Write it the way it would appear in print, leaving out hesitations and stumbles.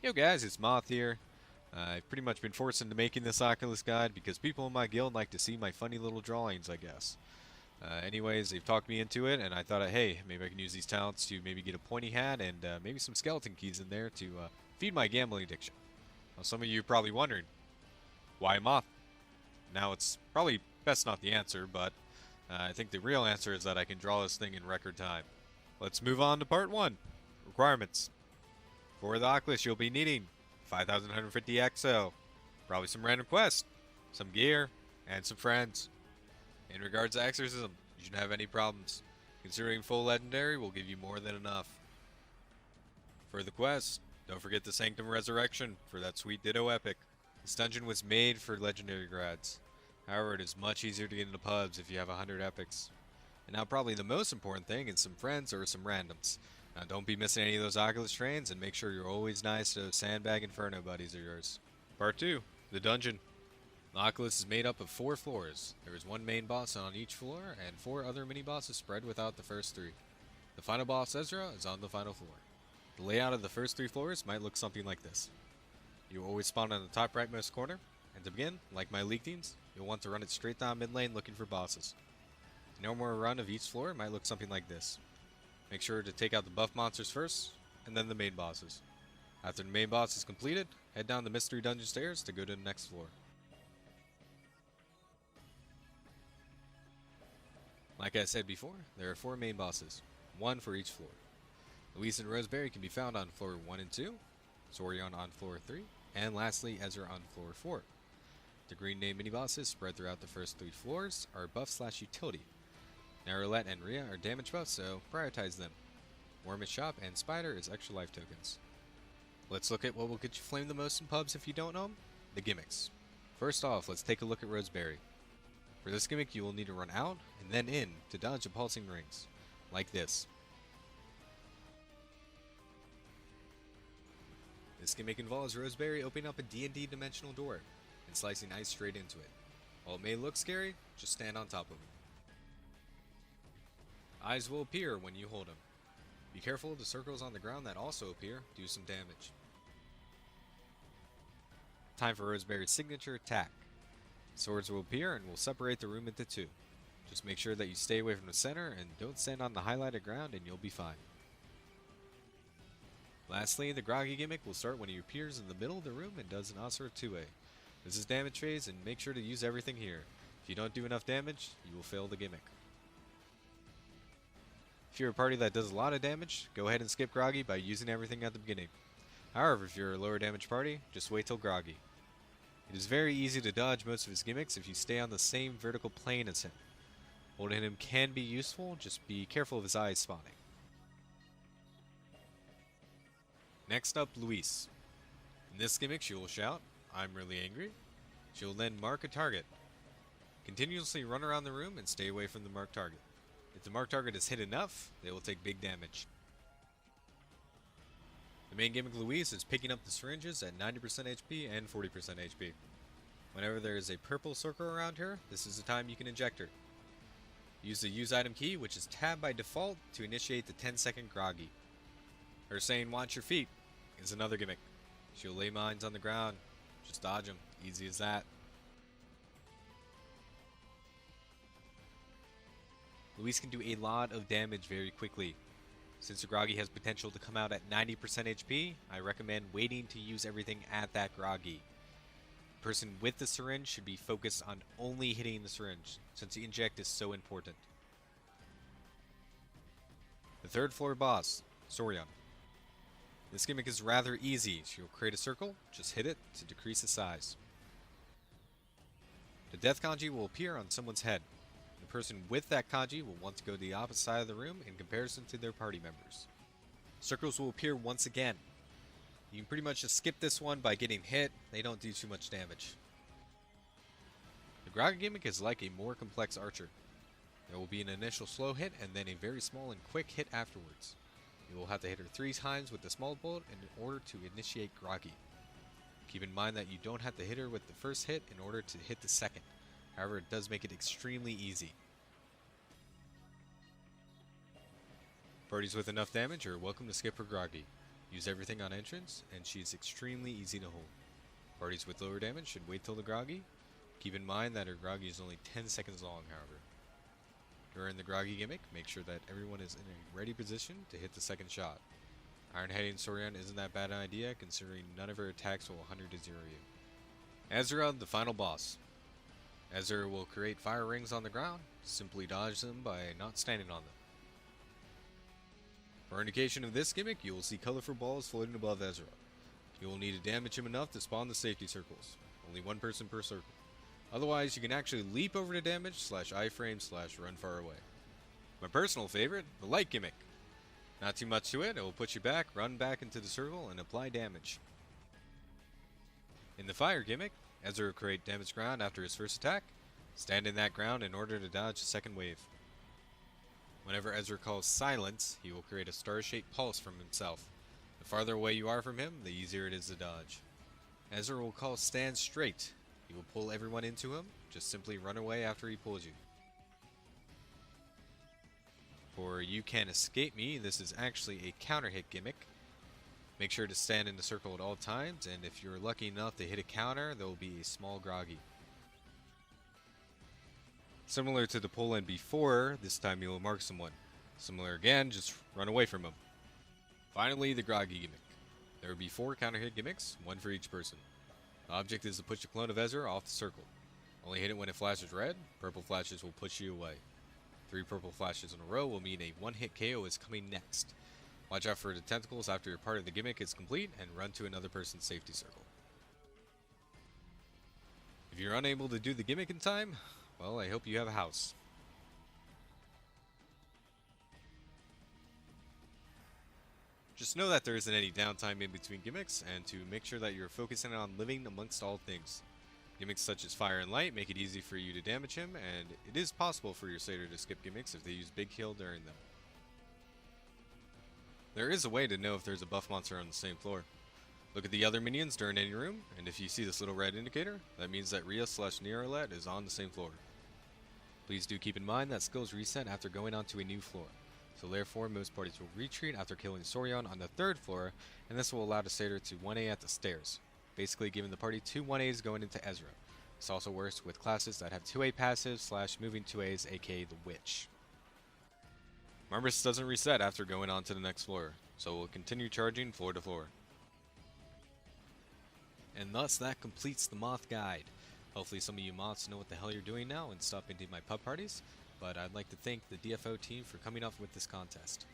Yo guys, it's Moth here. I've pretty much been forced into making this Oculus guide because people in my guild like to see my funny little drawings, I guess. Anyways, they've talked me into it, and I thought, hey, maybe I can use these talents to maybe get a pointy hat and maybe some skeleton keys in there to feed my gambling addiction. Now, some of you are probably wondering, why Moth? Now, it's probably best not the answer, but I think the real answer is that I can draw this thing in record time. Let's move on to part 1. Requirements. For the Oculus, you'll be needing 5,150 XO, probably some random quests, some gear, and some friends. In regards to exorcism, you shouldn't have any problems. Considering full legendary will give you more than enough. For the quest, don't forget the Sanctum Resurrection for that sweet Ditto epic. This dungeon was made for legendary grads. However, it is much easier to get into pubs if you have 100 epics. And now probably the most important thing is some friends or some randoms. Now don't be missing any of those Oculus trains, and make sure you're always nice to those Sandbag Inferno buddies of yours. Part 2. The Dungeon. The Oculus is made up of 4 floors. There is 1 main boss on each floor, and 4 other mini-bosses spread without the first 3. The final boss, Ezra, is on the final floor. The layout of the first 3 floors might look something like this. You will always spawn on the top rightmost corner, and to begin, like my league teams, you'll want to run it straight down mid lane looking for bosses. The normal run of each floor might look something like this. Make sure to take out the buff monsters first, and then the main bosses. After the main boss is completed, head down the mystery dungeon stairs to go to the next floor. Like I said before, there are 4 main bosses, 1 for each floor. Louise and Rosemary can be found on floor 1 and 2, Asourian on floor 3, and lastly Ezra on floor 4. The green name mini-bosses spread throughout the first 3 floors are buff/utility. Narrowlet and Rhea are damage buffs, so prioritize them. Worm's Shop and Spider is extra life tokens. Let's look at what will get you flamed the most in pubs if you don't know them, the gimmicks. First off, let's take a look at Rosemary. For this gimmick, you will need to run out and then in to dodge the pulsing rings, like this. This gimmick involves Rosemary opening up a D&D dimensional door and slicing ice straight into it. While it may look scary, just stand on top of it. Eyes will appear when you hold them. Be careful of the circles on the ground that also appear, do some damage. Time for Rosemary's signature attack. Swords will appear and will separate the room into 2. Just make sure that you stay away from the center and don't stand on the highlighted ground and you'll be fine. Lastly, the Groggy Gimmick will start when he appears in the middle of the room and does an Asura 2A. This is damage phase, and make sure to use everything here. If you don't do enough damage, you will fail the gimmick. If you're a party that does a lot of damage, go ahead and skip Groggy by using everything at the beginning. However, if you're a lower damage party, just wait till Groggy. It is very easy to dodge most of his gimmicks if you stay on the same vertical plane as him. Holding him can be useful, just be careful of his eyes spawning. Next up, Louise. In this gimmick, she will shout, "I'm really angry." She will then mark a target. Continuously run around the room and stay away from the marked target. If the marked target is hit enough, they will take big damage. The main gimmick Louise is picking up the syringes at 90% HP and 40% HP. Whenever there is a purple circle around her, this is the time you can inject her. Use the use item key, which is tab by default, to initiate the 10-second Groggy. Her saying "watch your feet" is another gimmick. She'll lay mines on the ground, just dodge them, easy as that. Louise can do a lot of damage very quickly. Since the Groggy has potential to come out at 90% HP, I recommend waiting to use everything at that Groggy. The person with the syringe should be focused on only hitting the syringe, since the inject is so important. The 3rd floor boss, Asourian. This gimmick is rather easy. She'll create a circle, just hit it to decrease the size. The death kanji will appear on someone's head. The person with that kanji will want to go to the opposite side of the room in comparison to their party members. Circles will appear once again. You can pretty much just skip this one by getting hit, they don't do too much damage. The Grog Gimmick is like a more complex archer. There will be an initial slow hit and then a very small and quick hit afterwards. You will have to hit her 3 times with the small bolt in order to initiate Groggy. Keep in mind that you don't have to hit her with the first hit in order to hit the second. However, it does make it extremely easy. Parties with enough damage are welcome to skip her Groggy. Use everything on entrance, and she is extremely easy to hold. Parties with lower damage should wait till the Groggy. Keep in mind that her Groggy is only 10 seconds long, however. During the Groggy Gimmick, make sure that everyone is in a ready position to hit the second shot. Ironhide Asourian isn't that bad an idea, considering none of her attacks will 100 to 0 you. Ezra, the final boss. Ezra will create fire rings on the ground. Simply dodge them by not standing on them. For indication of this gimmick, you will see colorful balls floating above Ezra. You will need to damage him enough to spawn the safety circles. Only one person per circle. Otherwise, you can actually leap over to damage / iframe / run far away. My personal favorite, the light gimmick. Not too much to it, it will put you back, run back into the circle, and apply damage. In the fire gimmick, Ezra will create damage ground after his first attack. Stand in that ground in order to dodge the second wave. Whenever Ezra calls silence, he will create a star-shaped pulse from himself. The farther away you are from him, the easier it is to dodge. Ezra will call stand straight. He will pull everyone into him. Just simply run away after he pulls you. For You Can't Escape Me, this is actually a counter hit gimmick. Make sure to stand in the circle at all times, and if you're lucky enough to hit a counter, there will be a small Groggy. Similar to the pull-in before, this time you will mark someone. Similar again, just run away from him. Finally, the Groggy Gimmick. There will be 4 counter hit gimmicks, 1 for each person. The object is to push a clone of Ezra off the circle. Only hit it when it flashes red. Purple flashes will push you away. 3 purple flashes in a row will mean a 1-hit KO is coming next. Watch out for the tentacles after your part of the gimmick is complete, and run to another person's safety circle. If you're unable to do the gimmick in time, well, I hope you have a house. Just know that there isn't any downtime in between gimmicks, and to make sure that you're focusing on living amongst all things. Gimmicks such as fire and light make it easy for you to damage him, and it is possible for your satyr to skip gimmicks if they use big heal during them. There is a way to know if there's a buff monster on the same floor. Look at the other minions during any room, and if you see this little red indicator, that means that Rhea / Nerolet is on the same floor. Please do keep in mind that skills reset after going onto a new floor, so therefore most parties will retreat after killing Asourian on the 3rd floor, and this will allow the satyr to 1A at the stairs, basically giving the party 2 1As going into Ezra. This also works with classes that have 2A passives / moving 2As, aka the Witch. Remember, this doesn't reset after going on to the next floor, so we'll continue charging floor to floor. And thus that completes the Moth guide. Hopefully some of you Moths know what the hell you're doing now and stop into my pub parties, but I'd like to thank the DFO team for coming up with this contest.